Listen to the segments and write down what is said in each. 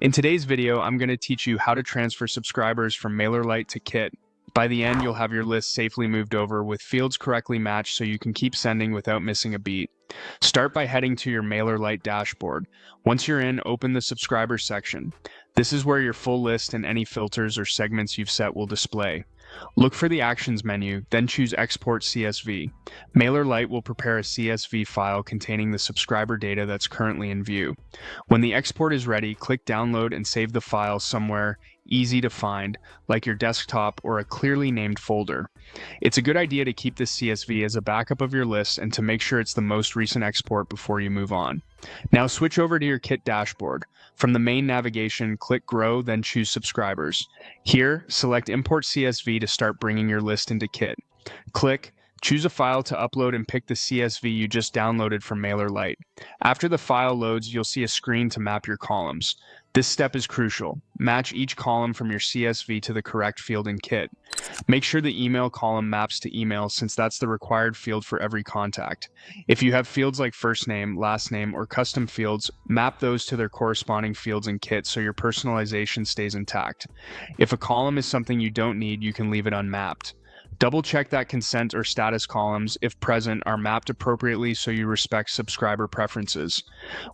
In today's video, I'm going to teach you how to transfer subscribers from Mailerlite to Kit. By the end, you'll have your list safely moved over with fields correctly matched so you can keep sending without missing a beat. Start by heading to your Mailerlite dashboard. Once you're in, open the subscribers section. This is where your full list and any filters or segments you've set will display. Look for the Actions menu, then choose Export CSV. Mailerlite will prepare a CSV file containing the subscriber data that's currently in view. When the export is ready, click Download and save the file somewhere easy to find, like your desktop or a clearly named folder. It's a good idea to keep this CSV as a backup of your list and to make sure it's the most recent export before you move on. Now switch over to your Kit dashboard. From the main navigation, click Grow, then choose Subscribers. Here, select Import CSV to start bringing your list into Kit. Click, choose a file to upload and pick the CSV you just downloaded from Mailerlite. After the file loads, you'll see a screen to map your columns. This step is crucial. Match each column from your CSV to the correct field in Kit. Make sure the email column maps to email since that's the required field for every contact. If you have fields like first name, last name, or custom fields, map those to their corresponding fields in Kit so your personalization stays intact. If a column is something you don't need, you can leave it unmapped. Double check that consent or status columns, if present, are mapped appropriately so you respect subscriber preferences.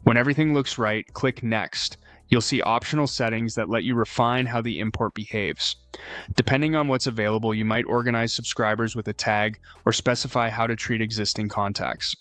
When everything looks right, click Next. You'll see optional settings that let you refine how the import behaves. Depending on what's available, you might organize subscribers with a tag or specify how to treat existing contacts.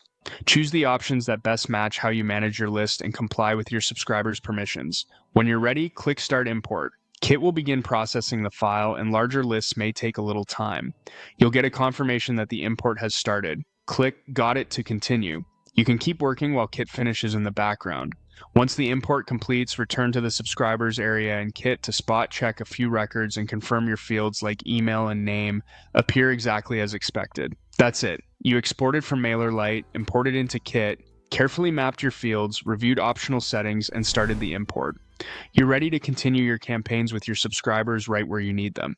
Choose the options that best match how you manage your list and comply with your subscribers' permissions. When you're ready, click Start Import. Kit will begin processing the file, and larger lists may take a little time. You'll get a confirmation that the import has started. Click Got It to continue. You can keep working while Kit finishes in the background. Once the import completes, return to the subscribers area in Kit to spot check a few records and confirm your fields like email and name appear exactly as expected. That's it. You exported from Mailerlite, imported into Kit, carefully mapped your fields, reviewed optional settings, and started the import. You're ready to continue your campaigns with your subscribers right where you need them.